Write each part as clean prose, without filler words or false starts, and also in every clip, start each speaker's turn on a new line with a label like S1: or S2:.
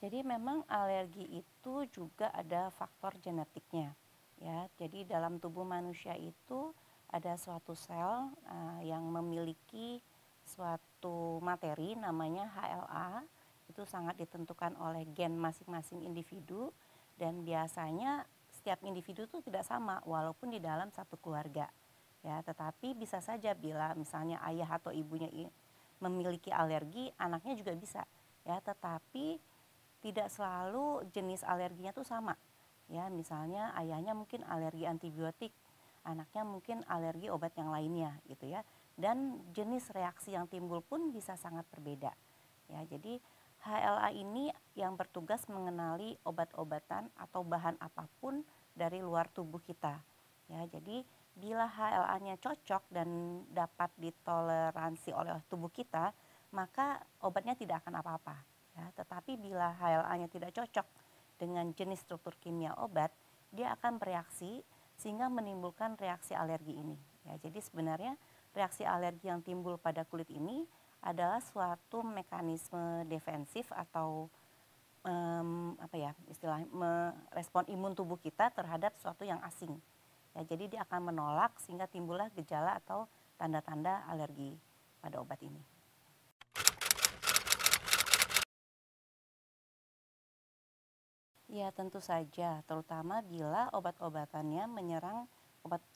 S1: Jadi memang alergi itu juga ada faktor genetiknya, ya. Jadi dalam tubuh manusia itu ada suatu sel yang memiliki suatu materi namanya HLA, itu sangat ditentukan oleh gen masing-masing individu dan biasanya setiap individu itu tidak sama walaupun di dalam satu keluarga. Ya, tetapi bisa saja bila misalnya ayah atau ibunya memiliki alergi, anaknya juga bisa. Ya, tetapi tidak selalu jenis alerginya tuh sama. Ya, misalnya ayahnya mungkin alergi antibiotik, anaknya mungkin alergi obat yang lainnya gitu ya. Dan jenis reaksi yang timbul pun bisa sangat berbeda. Ya, jadi HLA ini yang bertugas mengenali obat-obatan atau bahan apapun dari luar tubuh kita. Ya, jadi bila HLA-nya cocok dan dapat ditoleransi oleh tubuh kita, maka obatnya tidak akan apa-apa. Ya, tetapi bila HLA-nya tidak cocok dengan jenis struktur kimia obat, dia akan bereaksi sehingga menimbulkan reaksi alergi ini. Ya, jadi sebenarnya reaksi alergi yang timbul pada kulit ini adalah suatu mekanisme defensif atau apa ya istilahnya merespon imun tubuh kita terhadap sesuatu yang asing. Ya, jadi dia akan menolak sehingga timbullah gejala atau tanda-tanda alergi pada obat ini. Ya, tentu saja, terutama bila obat-obatannya menyerang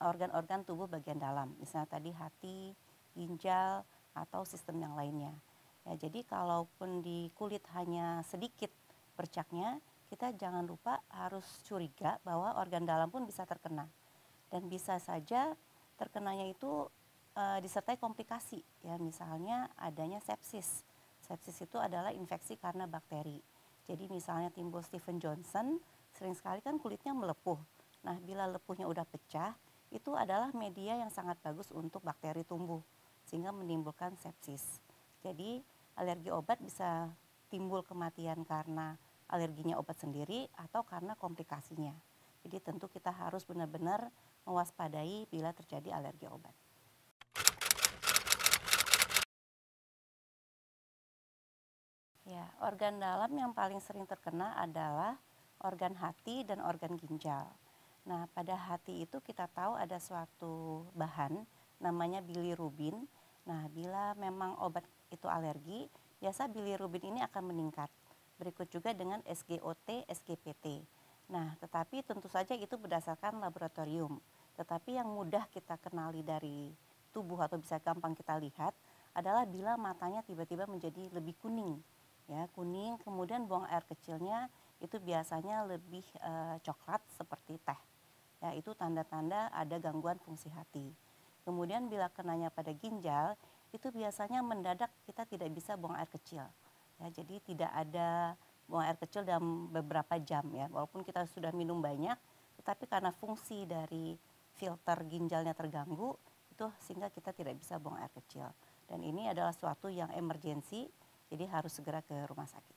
S1: organ-organ tubuh bagian dalam, misalnya tadi hati, ginjal, atau sistem yang lainnya. Ya, jadi kalaupun di kulit hanya sedikit bercaknya, kita jangan lupa harus curiga bahwa organ dalam pun bisa terkena. Dan bisa saja terkenanya itu disertai komplikasi, ya misalnya adanya sepsis. Sepsis itu adalah infeksi karena bakteri. Jadi misalnya timbul Stephen Johnson, sering sekali kan kulitnya melepuh. Nah, bila lepuhnya udah pecah, itu adalah media yang sangat bagus untuk bakteri tumbuh, sehingga menimbulkan sepsis. Jadi alergi obat bisa timbul kematian karena alerginya obat sendiri atau karena komplikasinya. Jadi tentu kita harus benar-benar mewaspadai bila terjadi alergi obat. Ya, organ dalam yang paling sering terkena adalah organ hati dan organ ginjal. Nah, pada hati itu kita tahu ada suatu bahan namanya bilirubin. Nah, bila memang obat itu alergi, biasa bilirubin ini akan meningkat. Berikut juga dengan SGOT, SGPT. Nah, tetapi tentu saja itu berdasarkan laboratorium. Tetapi yang mudah kita kenali dari tubuh atau bisa gampang kita lihat adalah bila matanya tiba-tiba menjadi lebih kuning. Ya, kuning, kemudian buang air kecilnya itu biasanya lebih coklat seperti teh. Ya, itu tanda-tanda ada gangguan fungsi hati. Kemudian bila kenanya pada ginjal, itu biasanya mendadak kita tidak bisa buang air kecil. Ya, jadi tidak ada buang air kecil dalam beberapa jam ya. Walaupun kita sudah minum banyak, tetapi karena fungsi dari filter ginjalnya terganggu, itu sehingga kita tidak bisa buang air kecil. Dan ini adalah suatu yang emergensi, jadi harus segera ke rumah sakit.